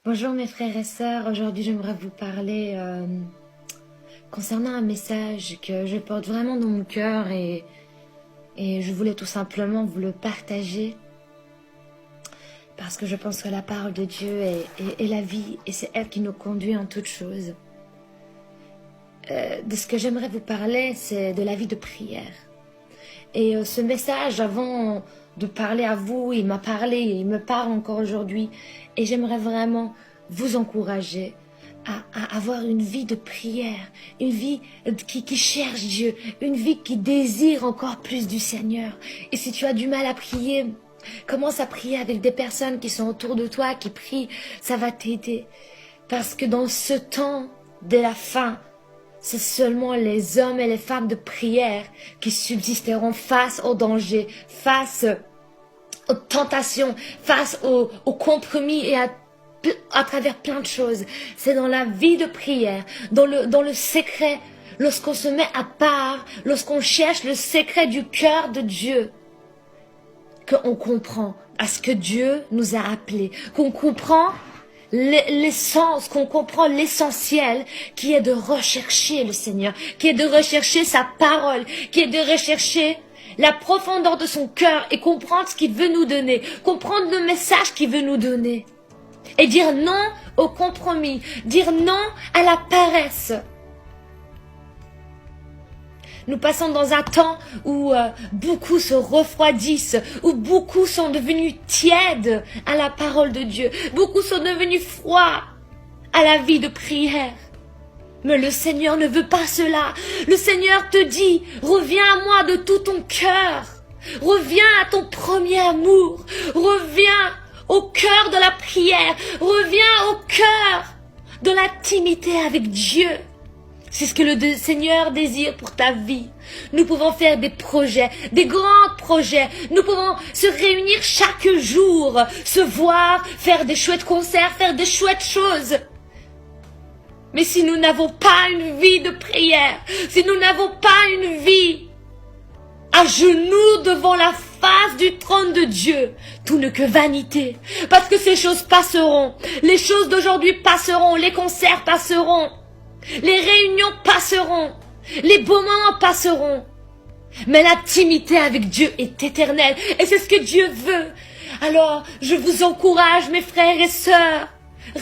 Bonjour mes frères et sœurs, aujourd'hui j'aimerais vous parler concernant un message que je porte vraiment dans mon cœur et je voulais tout simplement vous le partager parce que je pense que la parole de Dieu est la vie et c'est elle qui nous conduit en toutes choses. De ce que j'aimerais vous parler, c'est de la vie de prière. Et ce message, avant de parler à vous, il m'a parlé et il me parle encore aujourd'hui. Et j'aimerais vraiment vous encourager à avoir une vie de prière, une vie qui cherche Dieu, une vie qui désire encore plus du Seigneur. Et si tu as du mal à prier, commence à prier avec des personnes qui sont autour de toi, qui prient, ça va t'aider. Parce que dans ce temps de la fin, c'est seulement les hommes et les femmes de prière qui subsisteront face au danger, face aux tentations, face aux compromis et à travers plein de choses. C'est dans la vie de prière, dans le secret, lorsqu'on se met à part, lorsqu'on cherche le secret du cœur de Dieu, qu'on comprend à ce que Dieu nous a appelés, qu'on comprend l'essence, qu'on comprend l'essentiel qui est de rechercher le Seigneur, qui est de rechercher sa parole, qui est de rechercher la profondeur de son cœur et comprendre ce qu'il veut nous donner, comprendre le message qu'il veut nous donner et dire non au compromis, dire non à la paresse. Nous passons dans un temps où beaucoup se refroidissent, où beaucoup sont devenus tièdes à la parole de Dieu. Beaucoup sont devenus froids à la vie de prière. Mais le Seigneur ne veut pas cela. Le Seigneur te dit, reviens à moi de tout ton cœur. Reviens à ton premier amour. Reviens au cœur de la prière. Reviens au cœur de l'intimité avec Dieu. C'est ce que le Seigneur désire pour ta vie. Nous pouvons faire des projets, des grands projets. Nous pouvons se réunir chaque jour, se voir, faire des chouettes concerts, faire des chouettes choses. Mais si nous n'avons pas une vie de prière, si nous n'avons pas une vie à genoux devant la face du trône de Dieu, tout n'est que vanité. Parce que ces choses passeront. Les choses d'aujourd'hui passeront, les concerts passeront. Les réunions passeront, les beaux moments passeront, mais l'intimité avec Dieu est éternelle et c'est ce que Dieu veut. Alors, je vous encourage, mes frères et sœurs,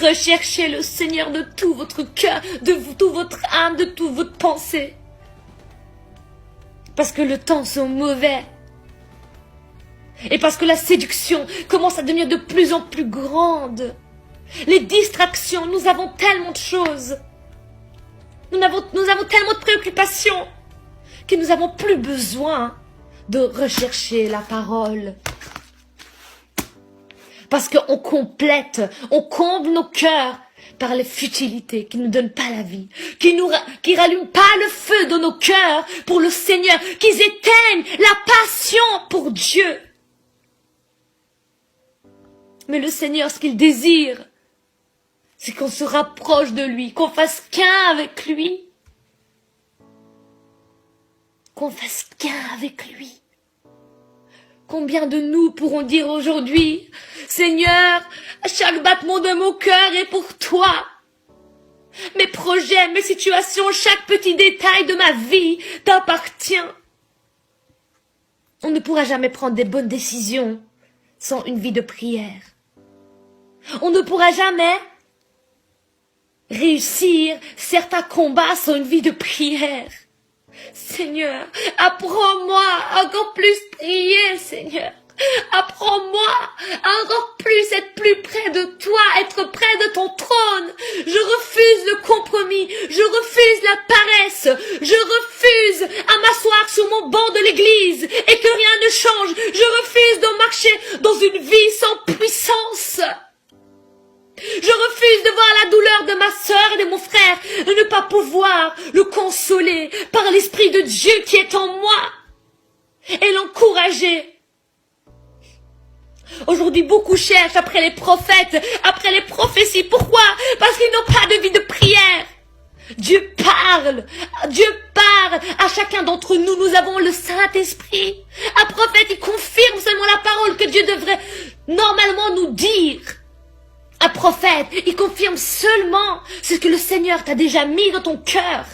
recherchez le Seigneur de tout votre cœur, de tout votre âme, de toute votre pensée. Parce que le temps sont mauvais. Et parce que la séduction commence à devenir de plus en plus grande. Les distractions, nous avons tellement de choses. Nous avons tellement de préoccupations que nous n'avons plus besoin de rechercher la parole. Parce qu'on complète, on comble nos cœurs par les futilités qui ne nous donnent pas la vie, qui rallument pas le feu de nos cœurs pour le Seigneur, qui éteignent la passion pour Dieu. Mais le Seigneur, ce qu'il désire, c'est qu'on se rapproche de lui, qu'on fasse qu'un avec lui. Qu'on fasse qu'un avec lui. Combien de nous pourrons dire aujourd'hui, Seigneur, chaque battement de mon cœur est pour toi. Mes projets, mes situations, chaque petit détail de ma vie t'appartient. On ne pourra jamais prendre des bonnes décisions sans une vie de prière. On ne pourra jamais réussir certains combats sans une vie de prière. Seigneur, apprends-moi à encore plus prier, Seigneur. Apprends-moi à encore plus être plus près de toi, être près de ton trône. Je refuse le compromis, je refuse la paresse, je refuse à m'asseoir sur mon banc de l'église et que rien ne change. Je refuse de marcher dans une vie sans puissance. Je refuse de voir la douleur de ma sœur et de mon frère et ne pas pouvoir le consoler par l'Esprit de Dieu qui est en moi et l'encourager. Aujourd'hui, beaucoup cherchent après les prophètes, après les prophéties. Pourquoi? Parce qu'ils n'ont pas de vie de prière. Dieu parle à chacun d'entre nous. Nous avons le Saint-Esprit. Un prophète, il confirme seulement la parole que Dieu devrait normalement nous dire. Un prophète, il confirme seulement ce que le Seigneur t'a déjà mis dans ton cœur.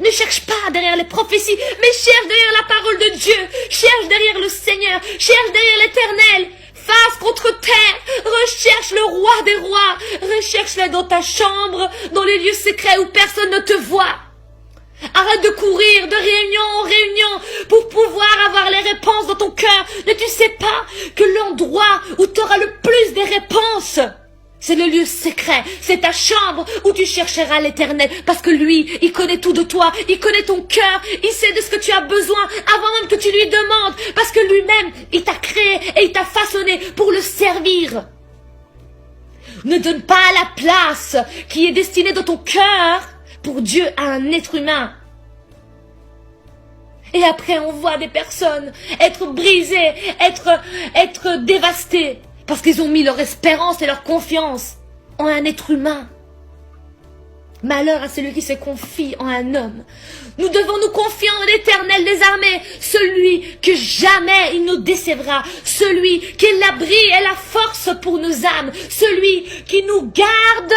Ne cherche pas derrière les prophéties, mais cherche derrière la parole de Dieu. Cherche derrière le Seigneur, cherche derrière l'Éternel. Face contre terre, recherche le roi des rois. Recherche-le dans ta chambre, dans les lieux secrets où personne ne te voit. Arrête de courir de réunion en réunion pour pouvoir avoir les réponses dans ton cœur. Ne tu sais pas que l'endroit où tu auras le plus des réponses, c'est le lieu secret, c'est ta chambre où tu chercheras l'Éternel. Parce que lui, il connaît tout de toi, il connaît ton cœur, il sait de ce que tu as besoin avant même que tu lui demandes. Parce que lui-même, il t'a créé et il t'a façonné pour le servir. Ne donne pas la place qui est destinée dans ton cœur pour Dieu à un être humain. Et après, on voit des personnes être brisées, être dévastées, parce qu'ils ont mis leur espérance et leur confiance en un être humain. Malheur à celui qui se confie en un homme. Nous devons nous confier en l'Éternel des armées, celui que jamais il nous décevra, celui qui est l'abri et la force pour nos âmes, celui qui nous garde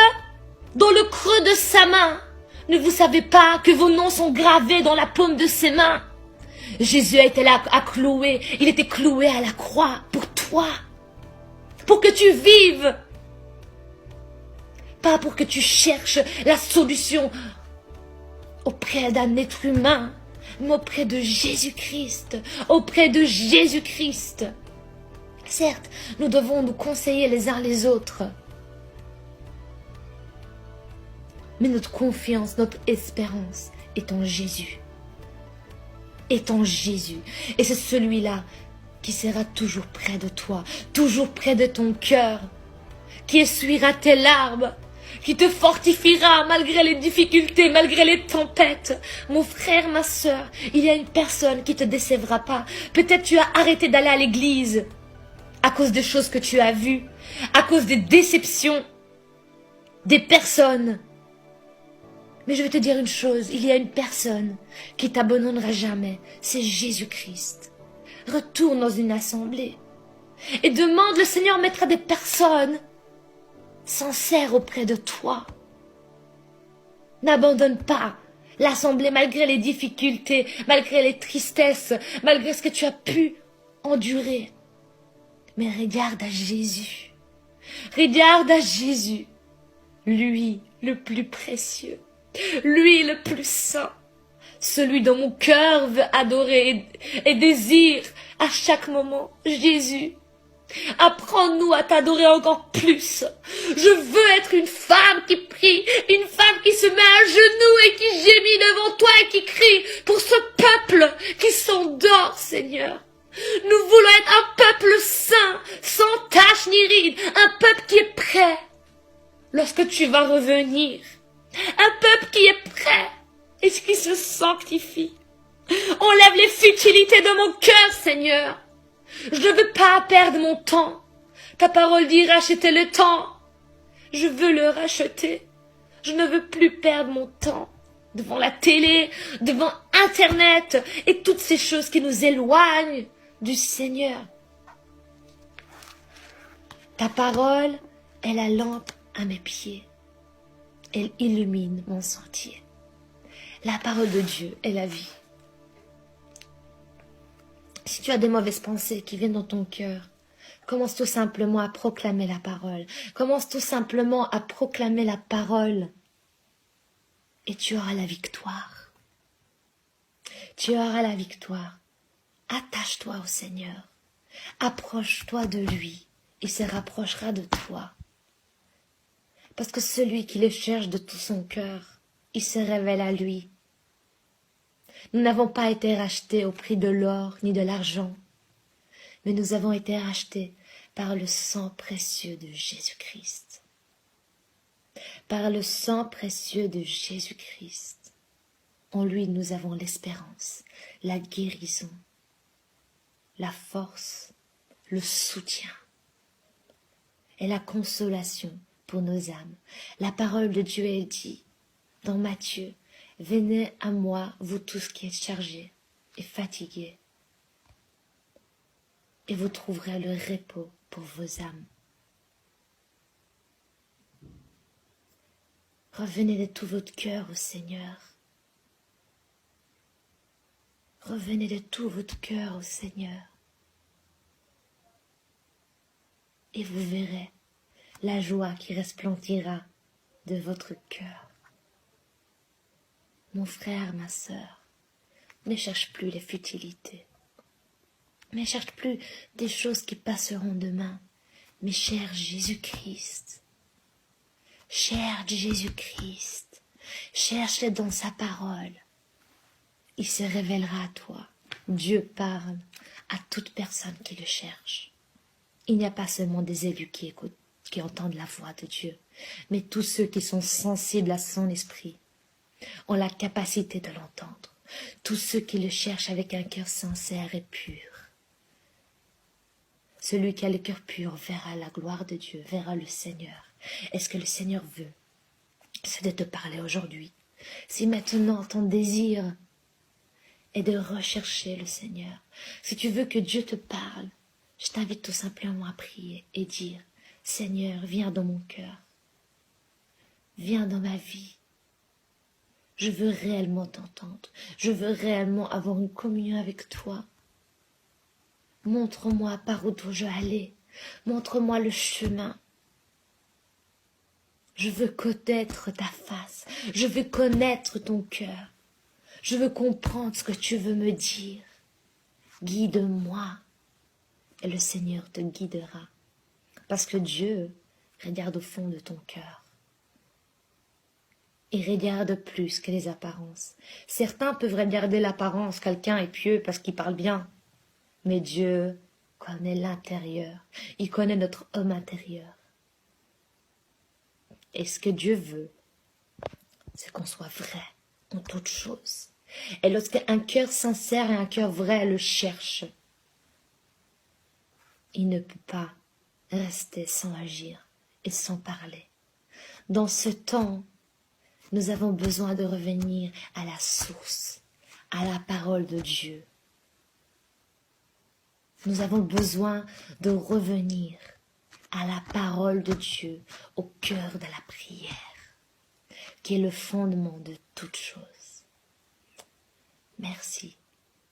dans le creux de sa main. Ne vous savez pas que vos noms sont gravés dans la paume de ses mains? Jésus a été là à clouer. Il était cloué à la croix pour toi. Pour que tu vives. Pas pour que tu cherches la solution auprès d'un être humain, mais auprès de Jésus-Christ. Auprès de Jésus-Christ. Certes, nous devons nous conseiller les uns les autres. Mais notre confiance, notre espérance est en Jésus. Est en Jésus. Et c'est celui-là qui sera toujours près de toi, toujours près de ton cœur, qui essuiera tes larmes, qui te fortifiera malgré les difficultés, malgré les tempêtes. Mon frère, ma sœur, il y a une personne qui te décevra pas. Peut-être tu as arrêté d'aller à l'église à cause des choses que tu as vues, à cause des déceptions des personnes. Mais je vais te dire une chose, il y a une personne qui t'abandonnera jamais, c'est Jésus-Christ. Retourne dans une assemblée et demande, le Seigneur mettra des personnes sincères auprès de toi. N'abandonne pas l'assemblée malgré les difficultés, malgré les tristesses, malgré ce que tu as pu endurer. Mais regarde à Jésus. Regarde à Jésus, lui le plus précieux. Lui le plus saint, celui dont mon cœur veut adorer et désire à chaque moment. Jésus, apprends-nous à t'adorer encore plus. Je veux être une femme qui prie, une femme qui se met à genoux et qui gémit devant toi et qui crie pour ce peuple qui s'endort, Seigneur. Nous voulons être un peuple saint, sans tache ni ride, un peuple qui est prêt lorsque tu vas revenir. Un peuple qui est prêt et qui se sanctifie. Enlève les futilités de mon cœur, Seigneur. Je ne veux pas perdre mon temps. Ta parole dit racheter le temps. Je veux le racheter. Je ne veux plus perdre mon temps devant la télé, devant Internet et toutes ces choses qui nous éloignent du Seigneur. Ta parole est la lampe à mes pieds. Elle illumine mon sentier. La parole de Dieu est la vie. Si tu as des mauvaises pensées qui viennent dans ton cœur, commence tout simplement à proclamer la parole. Commence tout simplement à proclamer la parole. Et tu auras la victoire. Tu auras la victoire. Attache-toi au Seigneur. Approche-toi de lui. Il se rapprochera de toi. Parce que celui qui le cherche de tout son cœur, il se révèle à lui. Nous n'avons pas été rachetés au prix de l'or ni de l'argent, mais nous avons été rachetés par le sang précieux de Jésus-Christ. Par le sang précieux de Jésus-Christ. En lui, nous avons l'espérance, la guérison, la force, le soutien et la consolation pour nos âmes. La parole de Dieu est dit dans Matthieu, « Venez à moi, vous tous qui êtes chargés et fatigués, et vous trouverez le repos pour vos âmes. » Revenez de tout votre cœur au Seigneur. Revenez de tout votre cœur au Seigneur. Et vous verrez la joie qui resplendira de votre cœur. Mon frère, ma sœur, ne cherche plus les futilités. Ne cherche plus des choses qui passeront demain, mais cherche Jésus-Christ. Cherche Jésus-Christ. Cherche-le dans sa parole. Il se révélera à toi. Dieu parle à toute personne qui le cherche. Il n'y a pas seulement des élus qui écoutent, qui entendent la voix de Dieu, mais tous ceux qui sont sensibles à son esprit ont la capacité de l'entendre. Tous ceux qui le cherchent avec un cœur sincère et pur. Celui qui a le cœur pur verra la gloire de Dieu, verra le Seigneur. Est-ce que le Seigneur veut? C'est de te parler aujourd'hui. Si maintenant ton désir est de rechercher le Seigneur, si tu veux que Dieu te parle, je t'invite tout simplement à prier et dire, Seigneur, viens dans mon cœur. Viens dans ma vie. Je veux réellement t'entendre. Je veux réellement avoir une communion avec toi. Montre-moi par où je dois aller. Montre-moi le chemin. Je veux connaître ta face. Je veux connaître ton cœur. Je veux comprendre ce que tu veux me dire. Guide-moi. Et le Seigneur te guidera. Parce que Dieu regarde au fond de ton cœur. Il regarde plus que les apparences. Certains peuvent regarder l'apparence, quelqu'un est pieux parce qu'il parle bien. Mais Dieu connaît l'intérieur. Il connaît notre homme intérieur. Et ce que Dieu veut, c'est qu'on soit vrai en toutes choses. Et lorsqu'un cœur sincère et un cœur vrai le cherchent, il ne peut pas rester sans agir et sans parler. Dans ce temps, nous avons besoin de revenir à la source, à la parole de Dieu. Nous avons besoin de revenir à la parole de Dieu, au cœur de la prière, qui est le fondement de toute chose. Merci,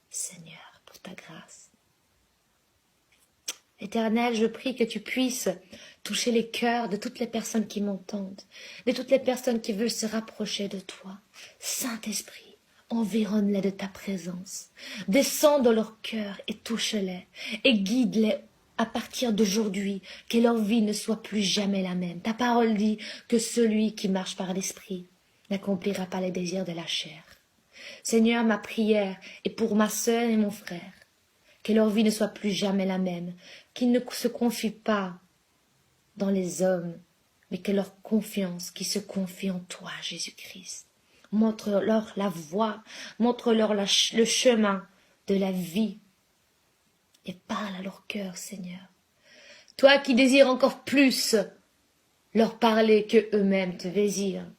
Seigneur, pour ta grâce. Éternel, je prie que tu puisses toucher les cœurs de toutes les personnes qui m'entendent, de toutes les personnes qui veulent se rapprocher de toi. Saint-Esprit, environne-les de ta présence. Descends dans leur cœur et touche-les et guide-les à partir d'aujourd'hui, que leur vie ne soit plus jamais la même. Ta parole dit que celui qui marche par l'Esprit n'accomplira pas les désirs de la chair. Seigneur, ma prière est pour ma sœur et mon frère. Que leur vie ne soit plus jamais la même, qu'ils ne se confient pas dans les hommes, mais que leur confiance, qu'ils se confient en toi, Jésus-Christ. Montre-leur la voie, montre-leur le chemin de la vie et parle à leur cœur, Seigneur. Toi qui désires encore plus leur parler que eux-mêmes te désirent.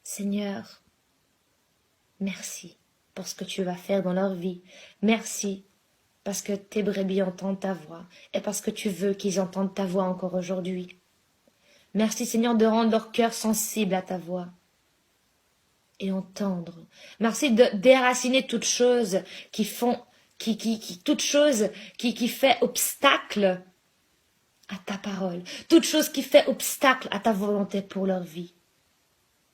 Seigneur, merci pour ce que tu vas faire dans leur vie. Merci parce que tes brebis entendent ta voix et parce que tu veux qu'ils entendent ta voix encore aujourd'hui. Merci Seigneur de rendre leur cœur sensible à ta voix et entendre. Merci de déraciner toute chose qui font, toute chose qui fait obstacle à ta parole, toute chose qui fait obstacle à ta volonté pour leur vie.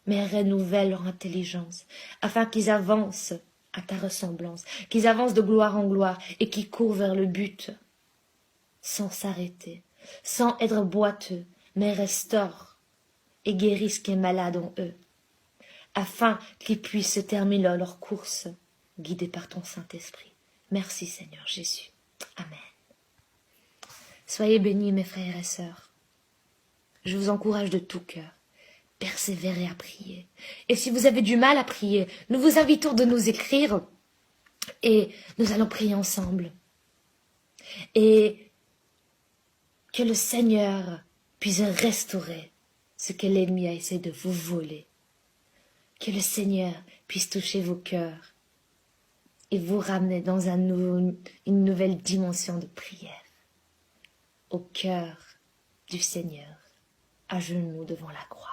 Mais renouvelle leur intelligence afin qu'ils avancent à ta ressemblance, qu'ils avancent de gloire en gloire et qu'ils courent vers le but sans s'arrêter, sans être boiteux, mais restaurent et guérissent ce qui est malade en eux, afin qu'ils puissent terminer leur course guidés par ton Saint-Esprit. Merci Seigneur Jésus. Amen. Soyez bénis mes frères et sœurs. Je vous encourage de tout cœur. Persévérez à prier. Et si vous avez du mal à prier, nous vous invitons de nous écrire et nous allons prier ensemble. Et que le Seigneur puisse restaurer ce que l'ennemi a essayé de vous voler. Que le Seigneur puisse toucher vos cœurs et vous ramener dans une nouvelle dimension de prière. Au cœur du Seigneur, à genoux devant la croix.